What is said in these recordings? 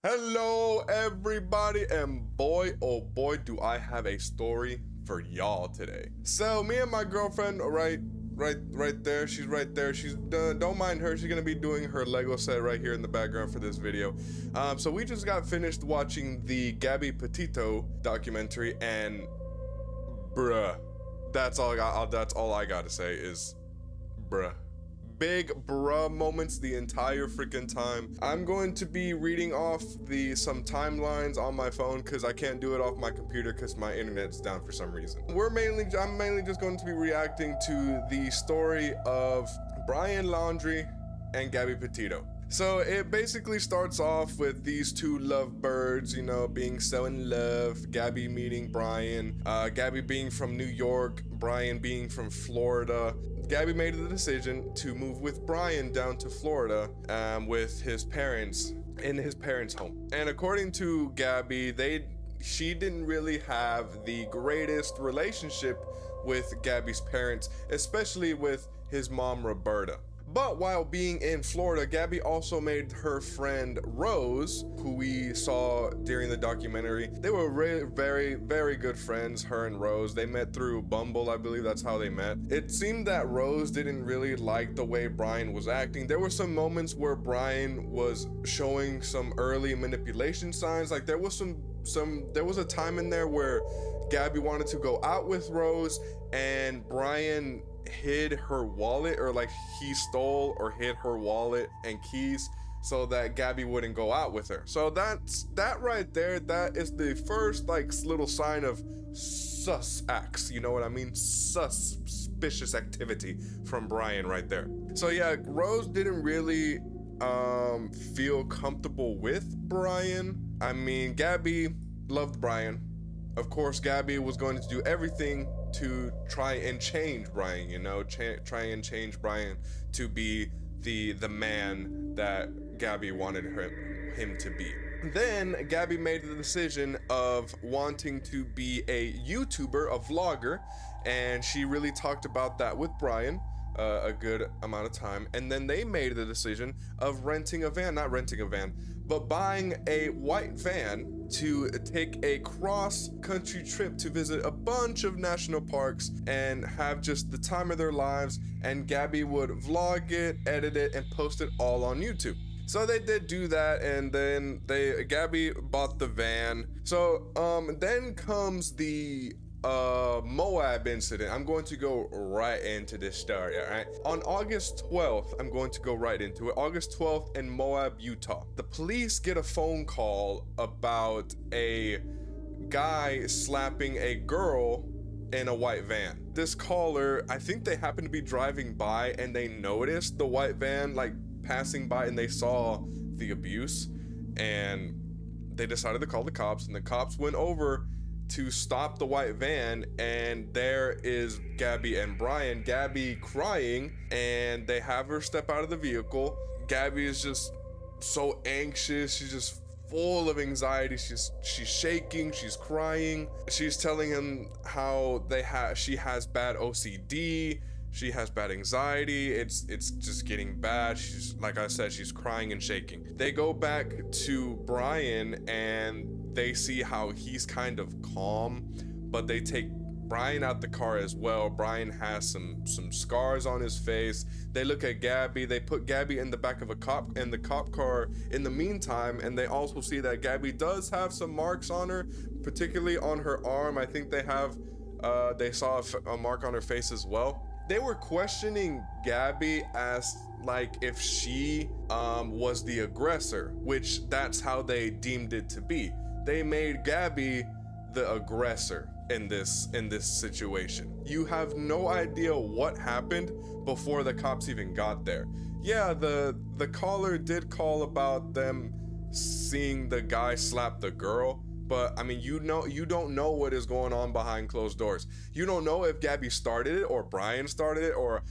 Hello everybody, and boy oh boy do I have a story for y'all today. So me and my girlfriend, right there, she's right there, she's don't mind her, she's gonna be doing her Lego set right here in the background for this video. So we just got finished watching the Gabby Petito documentary, and bruh, that's all I gotta say is bruh. Big bruh moments the entire freaking time. I'm going to be reading off some timelines on my phone because I can't do it off my computer because my internet's down for some reason. I'm mainly just going to be reacting to the story of Brian Laundrie and Gabby Petito. So it basically starts off with these two lovebirds, you know, being so in love. Gabby meeting Brian, Gabby being from New York, Brian being from Florida. Gabby made the decision to move with Brian down to Florida with his parents, in his parents' home. And according to Gabby, she didn't really have the greatest relationship with Gabby's parents, especially with his mom, Roberta. But while being in Florida, Gabby also made her friend Rose, who we saw during the documentary. They were very, very good friends, her and Rose. They met through Bumble, I believe that's how they met. It seemed that Rose didn't really like the way Brian was acting. There were some moments where Brian was showing some early manipulation signs. Like there was a time in there where Gabby wanted to go out with Rose and Brian hid her wallet, or like he stole or hid her wallet and keys so that Gabby wouldn't go out with her. So that right there, that is the first like little sign of sus acts, you know what I mean? Suspicious activity from Brian right there. So yeah, Rose didn't really feel comfortable with Brian. I mean, Gabby loved Brian. Of course, Gabby was going to do everything to try and change Brian, you know, try and change Brian to be the man that Gabby wanted him to be. Then Gabby made the decision of wanting to be a YouTuber, a vlogger, and she really talked about that with Brian a good amount of time. And then they made the decision of not renting a van, but buying a white van to take a cross-country trip to visit a bunch of national parks and have just the time of their lives. And Gabby would vlog it, edit it, and post it all on YouTube. So they did do that, and then Gabby bought the van. So then comes the Moab incident. I'm going to go right into this story, all right? On August 12th, I'm going to go right into it. August 12th in Moab, Utah. The police get a phone call about a guy slapping a girl in a white van. This caller, I think they happened to be driving by and they noticed the white van like passing by, and they saw the abuse, and they decided to call the cops, and the cops went over to stop the white van, and there is Gabby and Brian. Gabby crying, and they have her step out of the vehicle. Gabby is just so anxious. She's just full of anxiety. She's shaking, she's crying. She's telling him how she has bad OCD. She has bad anxiety. It's just getting bad. She's, like I said, she's crying and shaking. They go back to Brian and they see how he's kind of calm, but they take Brian out the car as well. Brian has some scars on his face. They look at Gabby. They put Gabby in the back of the cop car in the meantime, and they also see that Gabby does have some marks on her, particularly on her arm. I think they saw a mark on her face as well. They were questioning Gabby as like if she was the aggressor, which that's how they deemed it to be. They made Gabby the aggressor in this situation. You have no idea what happened before the cops even got there. Yeah, the caller did call about them seeing the guy slap the girl, but I mean, you don't know what is going on behind closed doors. You don't know if Gabby started it or Brian started it, or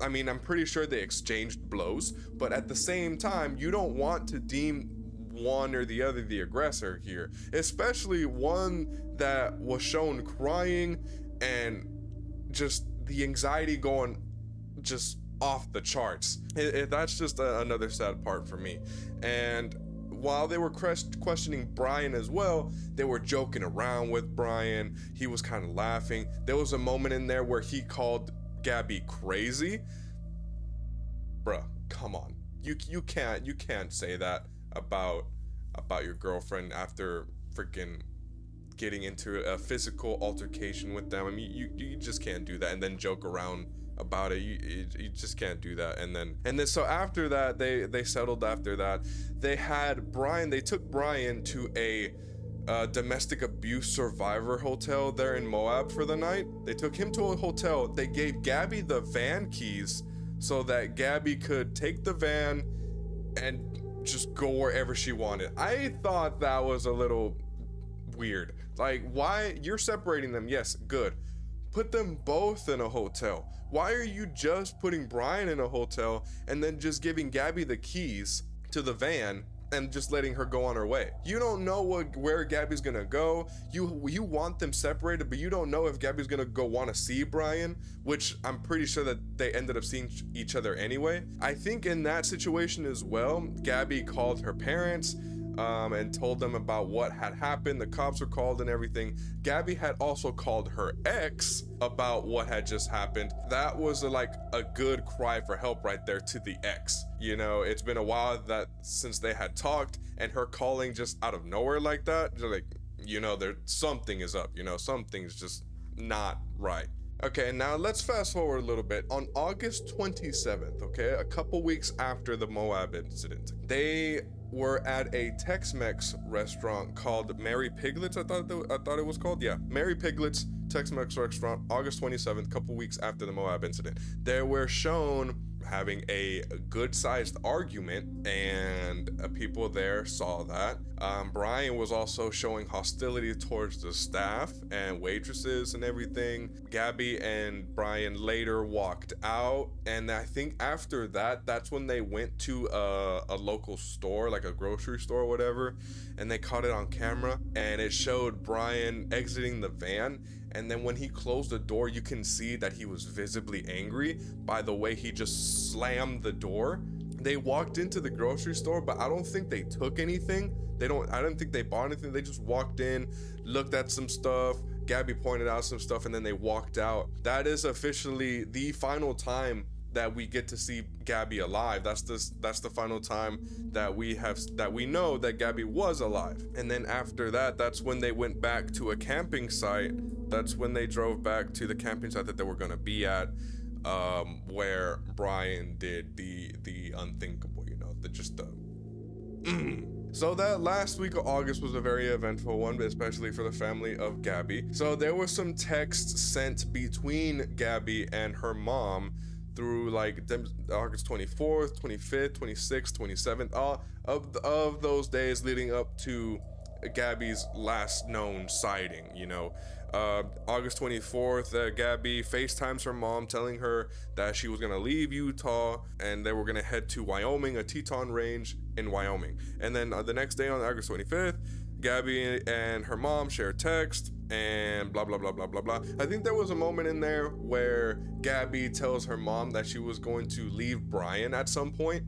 I mean, I'm pretty sure they exchanged blows, but at the same time, you don't want to deem one or the other the aggressor here, especially one that was shown crying and just the anxiety going just off the charts. That's just another sad part for me. And while they were questioning Brian as well, they were joking around with Brian. He was kind of laughing. There was a moment in there where he called Gabby crazy. Bruh, come on. You can't say that about your girlfriend after freaking getting into a physical altercation with them. I mean, you just can't do that and then joke around about it. You just can't do that. And then so after that, they settled. After that, they took Brian to a domestic abuse survivor hotel there in Moab for the night. They took him to a hotel. They gave Gabby the van keys so that Gabby could take the van and just go wherever she wanted. I thought that was a little weird. Like, why? You're separating them, yes, good. Put them both in a hotel. Why are you just putting Brian in a hotel and then just giving Gabby the keys to the van and just letting her go on her way? You don't know where Gabby's gonna go. You want them separated, but you don't know if Gabby's gonna go want to see Brian, which I'm pretty sure that they ended up seeing each other anyway. I think in that situation as well, Gabby called her parents and told them about what had happened. The cops were called and everything. Gabby had also called her ex about what had just happened. That was like a good cry for help right there to the ex. You know, it's been a while since they had talked, and her calling just out of nowhere like that, just like, you know, something is up, you know, something's just not right. Okay, now let's fast forward a little bit. On August 27th, okay, a couple weeks after the Moab incident, they were at a Tex-Mex restaurant called Mary Piglet's. I thought it was called, yeah, Mary Piglet's Tex-Mex restaurant, August 27th, couple weeks after the Moab incident. They were shown having a good-sized argument, and people there saw that. Brian was also showing hostility towards the staff and waitresses and everything. Gabby and Brian later walked out, and I think after that, that's when they went to a local store, like a grocery store or whatever, and they caught it on camera, and it showed Brian exiting the van. And then when he closed the door, you can see that he was visibly angry by the way he just slammed the door. They walked into the grocery store, but I don't think they took anything. I don't think they bought anything. They just walked in, looked at some stuff. Gabby pointed out some stuff, and then they walked out. That is officially the final time that we get to see Gabby alive. That's the final time that we know that Gabby was alive. And then after that, that's when they went back to a camping site. That's when they drove back to the camping site that they were gonna be at, where Brian did the unthinkable, you know, So that last week of August was a very eventful one, especially for the family of Gabby. So there were some texts sent between Gabby and her mom through like August 24th, 25th, 26th, 27th, of those days leading up to Gabby's last known sighting, you know. August 24th, Gabby FaceTimes her mom telling her that she was gonna leave Utah and they were gonna head to Wyoming, a Teton range in Wyoming. And then the next day on August 25th, Gabby and her mom share text and blah, blah, blah, blah, blah, blah. I think there was a moment in there where Gabby tells her mom that she was going to leave Brian at some point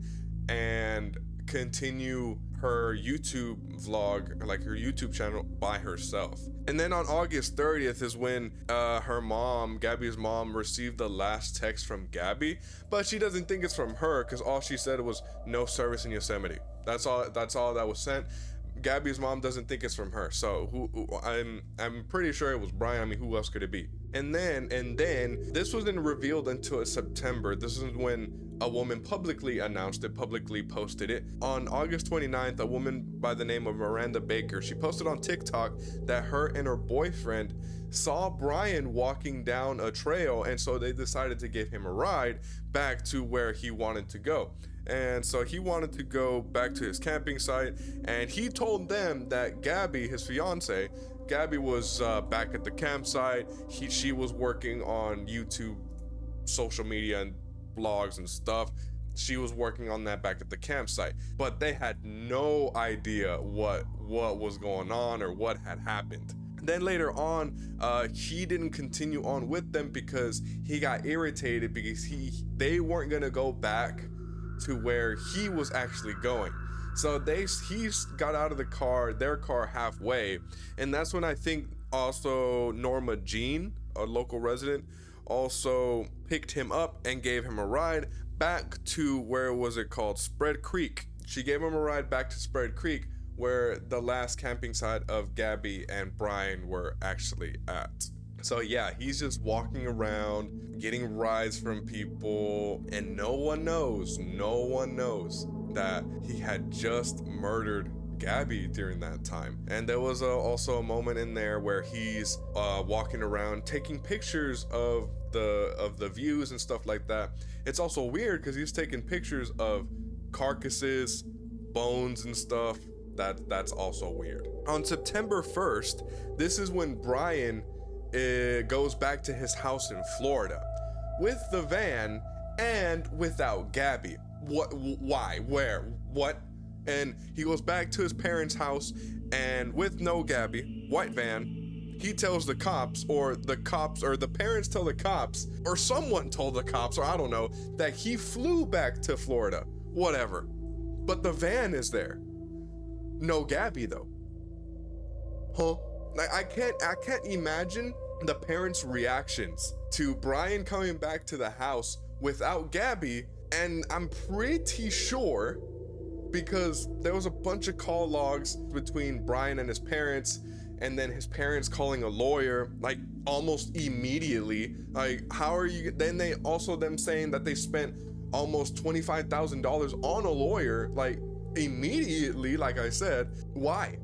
and continue her YouTube vlog, like her YouTube channel, by herself. And then on August 30th is when Gabby's mom received the last text from Gabby, but she doesn't think it's from her because all she said was no service in Yosemite. That's all that was sent. Gabby's mom doesn't think it's from her, so I'm pretty sure it was Brian. I mean, who else could it be? And then this wasn't revealed until September. This is when a woman publicly announced it, publicly posted it. On August 29th, a woman by the name of Miranda Baker, she posted on TikTok that her and her boyfriend saw Brian walking down a trail, and so they decided to give him a ride back to where he wanted to go. And so he wanted to go back to his camping site, and he told them that Gabby, his fiance, Gabby was back at the campsite. She was working on YouTube, social media, and blogs and stuff. She was working on that back at the campsite, but they had no idea what was going on or what had happened. Then later on, he didn't continue on with them because he got irritated because they weren't gonna go back to where he was actually going. So he's got out of their car halfway, and that's when I think also Norma Jean, a local resident, also picked him up and gave him a ride back to where was it called? Spread Creek. She gave him a ride back to Spread Creek, where the last camping site of Gabby and Brian were actually at. So yeah, he's just walking around, getting rides from people, and no one knows that he had just murdered Gabby during that time. And there was also a moment in there where he's walking around taking pictures of the views and stuff like that. It's also weird because he's taking pictures of carcasses, bones and stuff. That's also weird. On September 1st, this is when Brian goes back to his house in Florida with the van and without Gabby. What? Why? Where? What? And he goes back to his parents' house, and with no Gabby, white van, he tells the cops, or the parents tell the cops, or someone told the cops, or I don't know, that he flew back to Florida. Whatever. But the van is there. No Gabby though. Huh? Like I can't imagine the parents' reactions to Brian coming back to the house without Gabby, and I'm pretty sure, because there was a bunch of call logs between Brian and his parents, and then his parents calling a lawyer like almost immediately. Like, how are you? Then they also them saying that they spent almost $25,000 on a lawyer, like immediately. Like I said, why?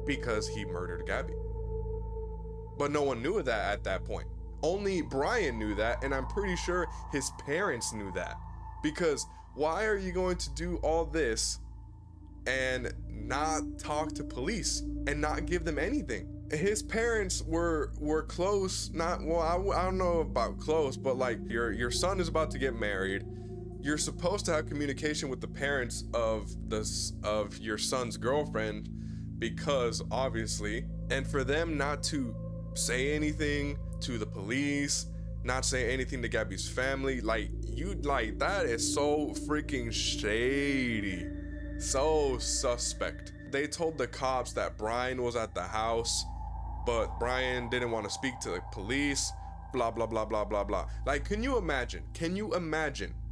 Because he murdered Gabby. But no one knew that at that point. Only Brian knew that, and I'm pretty sure his parents knew that. Because why are you going to do all this and not talk to police and not give them anything? His parents were close, I don't know about close, but like your son is about to get married. You're supposed to have communication with the parents of your son's girlfriend, because obviously, and for them not to say anything to the police, not say anything to Gabby's family, that is so freaking shady, so suspect. They told the cops that Brian was at the house, but Brian didn't want to speak to the police, blah blah blah blah blah blah. Like, can you imagine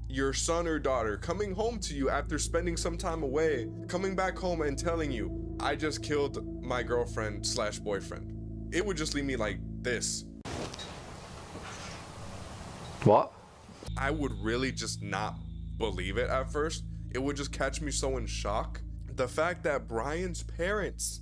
your son or daughter coming home to you after spending some time away, coming back home and telling you, I just killed my girlfriend / boyfriend? It would just leave me like this. What? I would really just not believe it at first. It would just catch me so in shock. The fact that Brian's parents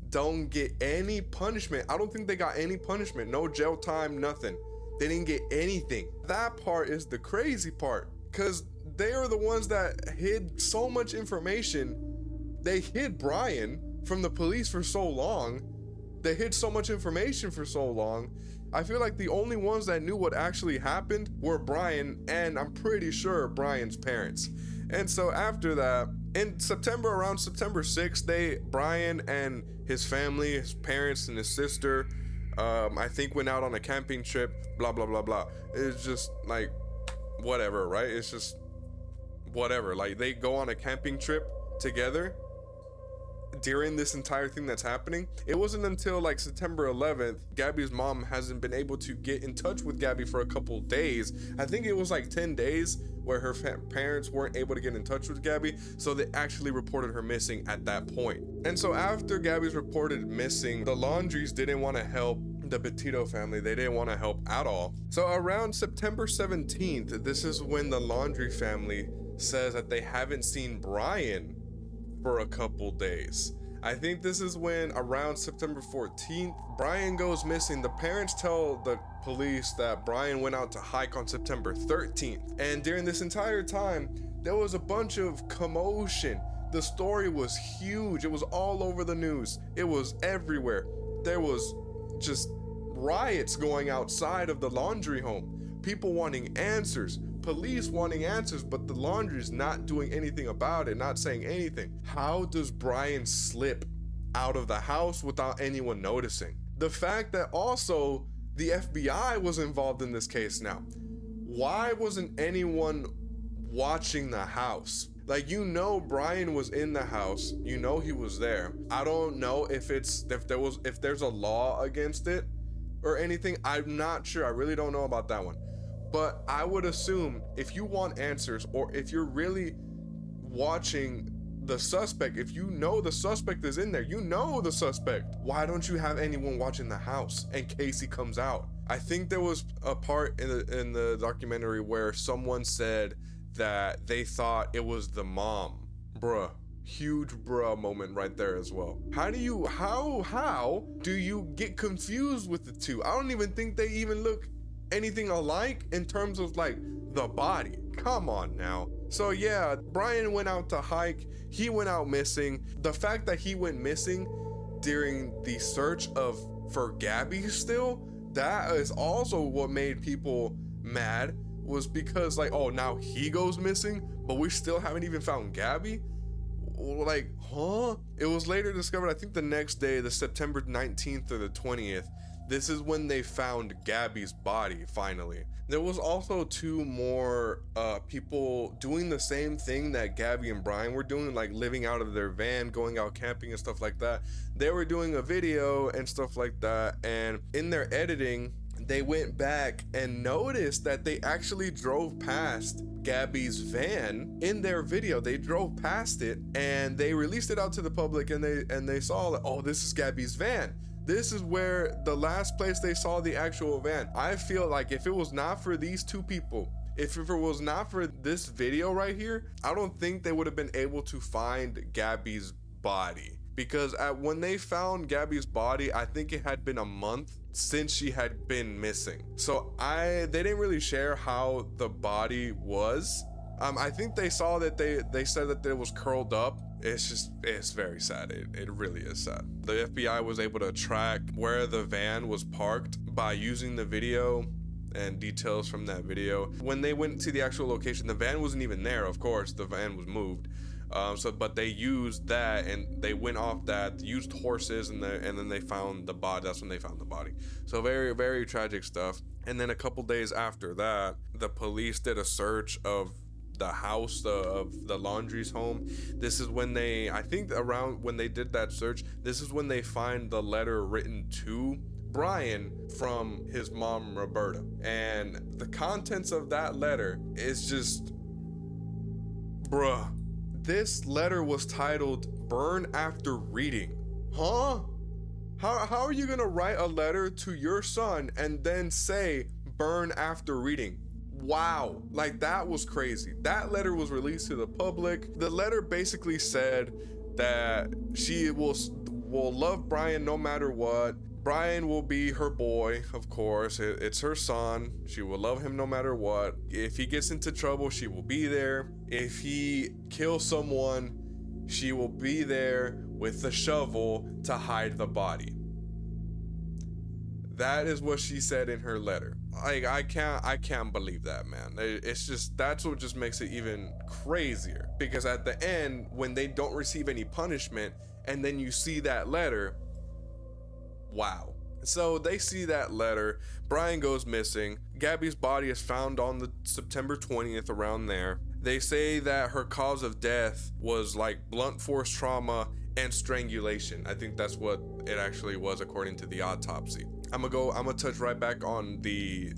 don't get any punishment. I don't think they got any punishment. No jail time, nothing. They didn't get anything. That part is the crazy part, because they are the ones that hid so much information. They hid Brian from the police for so long. They hid so much information for so long. I feel like the only ones that knew what actually happened were Brian, and I'm pretty sure Brian's parents. And so after that, in September, around September 6th, Brian and his family, his parents and his sister, I think went out on a camping trip, blah, blah, blah, blah. It's just like, whatever, right? It's just whatever. Like, they go on a camping trip together during this entire thing that's happening. It wasn't until like September 11th, Gabby's mom hasn't been able to get in touch with Gabby for a couple days. I think it was like 10 days where her parents weren't able to get in touch with Gabby, so they actually reported her missing at that point. And so after Gabby's reported missing, the Laundries didn't want to help the Petito family. They didn't want to help at all. So around September 17th, this is when the Laundrie family says that they haven't seen Brian for a couple days. I think this is when around September 14th, Brian goes missing. The parents tell the police that Brian went out to hike on September 13th. And during this entire time, there was a bunch of commotion. The story was huge. It was all over the news. It was everywhere. There was just riots going outside of the Laundrie home. People wanting answers. Police wanting answers, but the Laundrie's not doing anything about it, not saying anything. How does Brian slip out of the house without anyone noticing? The fact that also the FBI was involved in this case now. Why wasn't anyone watching the house? Like, you know, Brian was in the house, you know he was there. I don't know if there's a law against it or anything. I'm not sure. I really don't know about that one. But I would assume if you want answers, or if you're really watching the suspect, if you know the suspect is in there, you know the suspect, why don't you have anyone watching the house in case he comes out? I think there was a part in the documentary where someone said that they thought it was the mom. Bruh. Huge bruh moment right there as well. How do you get confused with the two? I don't even think they even look anything alike in terms of like the body. Come on now. So yeah, Brian went out to hike. He went out missing. The fact that he went missing during the search for Gabby still, that is also what made people mad, was because like, oh, now he goes missing, but we still haven't even found Gabby? Like, huh? It was later discovered, I think the next day, the September 19th or the 20th, this is when they found Gabby's body, finally. There was also two more people doing the same thing that Gabby and Brian were doing, like living out of their van, going out camping and stuff like that. They were doing a video and stuff like that, and in their editing, they went back and noticed that they actually drove past Gabby's van in their video. They drove past it and they released it out to the public, and they saw that, oh, this is Gabby's van. This is where the last place they saw the actual van. I feel like if it was not for these two people, if it was not for this video right here, I don't think they would have been able to find Gabby's body. Because when they found Gabby's body, I think it had been a month since she had been missing. So they didn't really share how the body was. I think they saw that they said that it was curled up. It's very sad. It really is sad. The FBI was able to track where the van was parked by using the video and details from that video. When they went to the actual location, the van wasn't even there, of course, the van was moved. But they used that, and they went off that, used horses, and then they found the body. That's when they found the body. So very, very tragic stuff. And then a couple days after that, the police did a search of the house, of the Laundrie's home. This is when I think around when they did that search, this is when they find the letter written to Brian from his mom, Roberta. And the contents of that letter is just, bruh. This letter was titled "Burn After Reading." Huh? How are you gonna write a letter to your son and then say "burn after reading"? Wow, like that was crazy. That letter was released to the public. The letter basically said that she will love Brian no matter what. Brian will be her boy, of course. It's her son. She will love him no matter what. If he gets into trouble, she will be there. If he kills someone, she will be there with the shovel to hide the body. That is what she said in her letter. Like, I can't believe that, man. It's just, that's what just makes it even crazier. Because at the end, when they don't receive any punishment, and then you see that letter, wow. So they see that letter. Brian goes missing. Gabby's body is found on the September 20th, around there. They say that her cause of death was like blunt force trauma and strangulation. I think that's what it actually was according to the autopsy. I'm gonna touch right back on the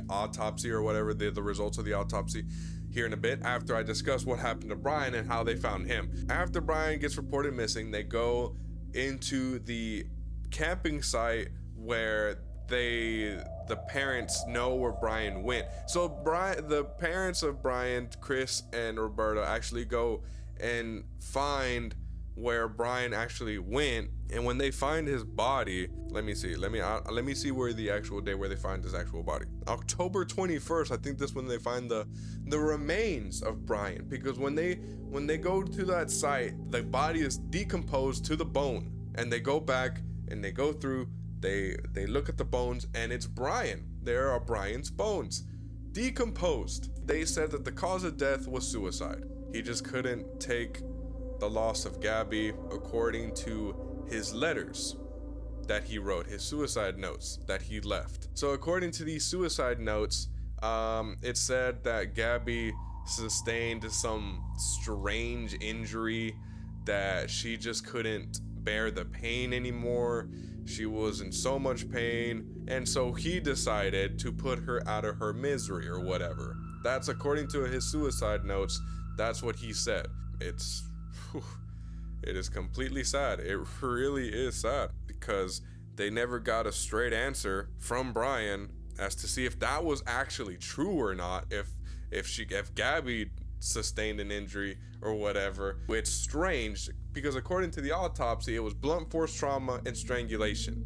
autopsy or whatever, the results of the autopsy here in a bit, after I discuss what happened to Brian and how they found him. After Brian gets reported missing, they go into the camping site where the parents know where Brian went. So the parents of Brian, Chris and Roberta, actually go and find where Brian actually went. And when they find his body, let me see where the actual day where they find his actual body. October 21st, I think that's when they find the remains of Brian, because when they go to that site, the body is decomposed to the bone, and they go back and they go through, they look at the bones, and it's Brian. There are Brian's bones, decomposed. They said that the cause of death was suicide. He just couldn't take the loss of Gabby, according to his letters that he wrote, his suicide notes that he left. So according to these suicide notes, it said that Gabby sustained some strange injury that she just couldn't bear the pain anymore. She was in so much pain, and so he decided to put her out of her misery or whatever. That's according to his suicide notes. That's what he said. It is completely sad. It really is sad, because they never got a straight answer from Brian as to see if that was actually true or not. If Gabby sustained an injury or whatever. It's strange because according to the autopsy, it was blunt force trauma and strangulation.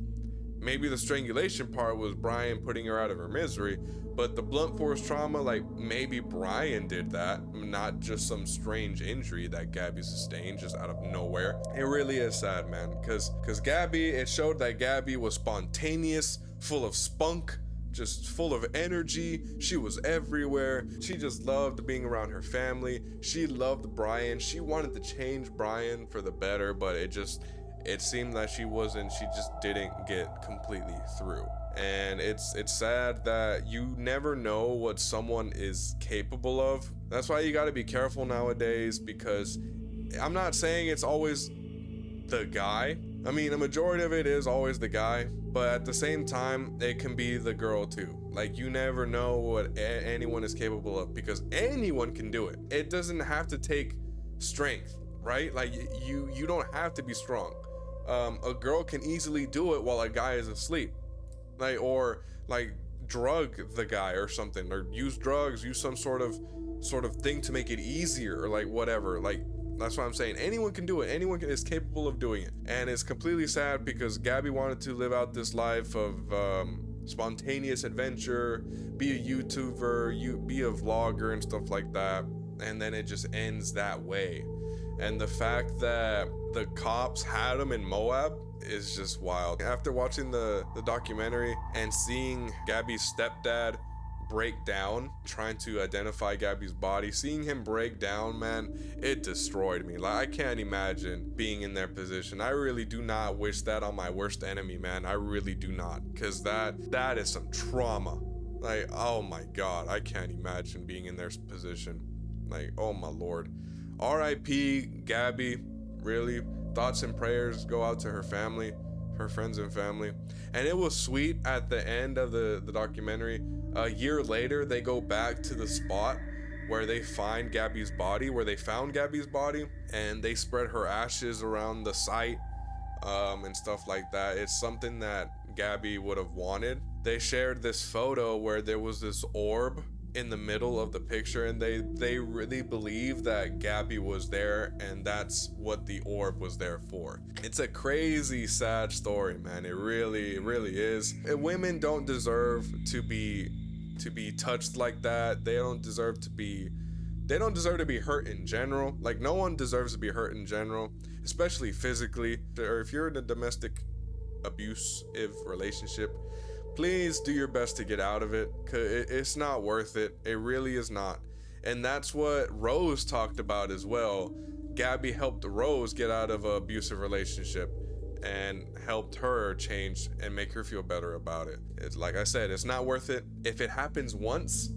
Maybe the strangulation part was Brian putting her out of her misery, but the blunt force trauma, like maybe Brian did that, not just some strange injury that Gabby sustained just out of nowhere. It really is sad, man, because Gabby, it showed that Gabby was spontaneous, full of spunk, just full of energy. She was everywhere. She just loved being around her family. She loved Brian. She wanted to change Brian for the better, but it seemed that she just didn't get completely through. And it's sad that you never know what someone is capable of. That's why you got to be careful nowadays, because I'm not saying it's always the guy. I mean, a majority of it is always the guy, but at the same time, it can be the girl too. Like, you never know what anyone is capable of, because anyone can do it. It doesn't have to take strength, right? Like, you don't have to be strong. A girl can easily do it while a guy is asleep, or drug the guy or something, or use drugs, use some sort of thing to make it easier, or like whatever. Like, that's what I'm saying. Anyone can do it. Anyone is capable of doing it. And it's completely sad because Gabby wanted to live out this life of spontaneous adventure, be a YouTuber, be a vlogger and stuff like that. And then it just ends that way. And the fact that the cops had him in Moab is just wild. After watching the documentary and seeing Gabby's stepdad break down trying to identify Gabby's body, seeing him break down, man, it destroyed me. Like, I can't imagine being in their position. I really do not wish that on my worst enemy, man. I really do not, because that is some trauma. Like, oh my god, I can't imagine being in their position. Like, oh my lord. R.I.P. Gabby. Really, thoughts and prayers go out to her family, her friends and family. And it was sweet at the end of the documentary. A year later, they go back to the spot where they found Gabby's body, and they spread her ashes around the site, and stuff like that. It's something that Gabby would have wanted. They shared this photo where there was this orb in the middle of the picture, and they really believe that Gabby was there, and that's what the orb was there for. It's a crazy, sad story, man. It really, really is. Women don't deserve to be touched like that. They don't deserve to be hurt in general. Like, no one deserves to be hurt in general, especially physically. Or if you're in a domestic abusive relationship, please do your best to get out of it, because it's not worth it. It really is not. And that's what Rose talked about as well. Gabby helped Rose get out of an abusive relationship and helped her change and make her feel better about it. It's like I said, it's not worth it. If it happens once,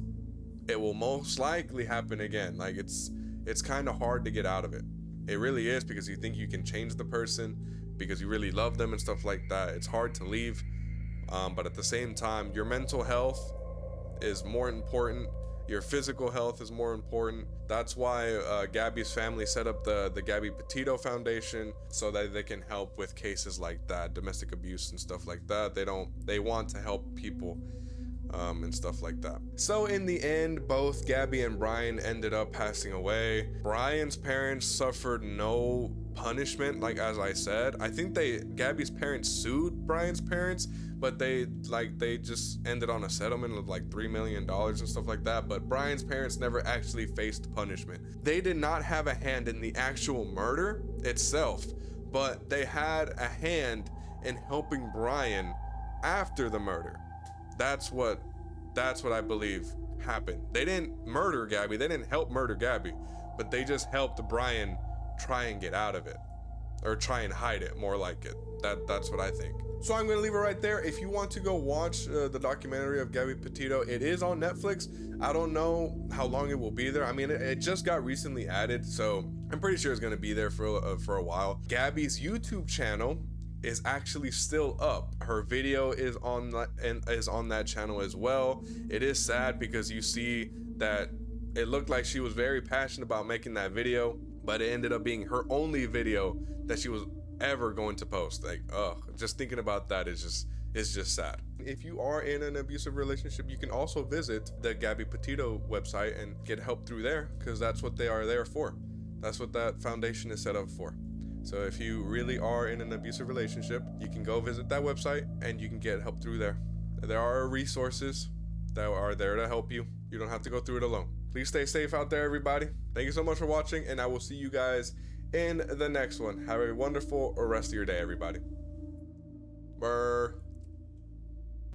it will most likely happen again. Like, it's kind of hard to get out of it. It really is, because you think you can change the person because you really love them and stuff like that. It's hard to leave. But at the same time, your mental health is more important. Your physical health is more important. That's why Gabby's family set up the Gabby Petito Foundation, so that they can help with cases like that, domestic abuse and stuff like that. They want to help people and stuff like that. So in the end, both Gabby and Brian ended up passing away. Brian's parents suffered no punishment, like as I said. I think Gabby's parents sued Brian's parents, but they just ended on a settlement of like $3 million and stuff like that. But Brian's parents never actually faced punishment. They did not have a hand in the actual murder itself, but they had a hand in helping Brian after the murder. That's what I believe happened. They didn't murder Gabby. They didn't help murder Gabby, but they just helped Brian try and get out of it. or try and hide it, more like it. That's what I think. So I'm gonna leave it right there. If you want to go watch the documentary of Gabby Petito, it is on Netflix. I don't know how long it will be there. I mean, it just got recently added, so I'm pretty sure it's gonna be there for a while. Gabby's YouTube channel is actually still up. Her video is on that channel as well. It is sad because you see that it looked like she was very passionate about making that video, but it ended up being her only video that she was ever going to post. Like, just thinking about that is just sad. If you are in an abusive relationship, you can also visit the Gabby Petito website and get help through there, because that's what they are there for. That's what that foundation is set up for. So if you really are in an abusive relationship, you can go visit that website and you can get help through there. There are resources that are there to help you. You don't have to go through it alone. Please stay safe out there, everybody. Thank you so much for watching, and I will see you guys in the next one. Have a wonderful rest of your day, everybody. Brr.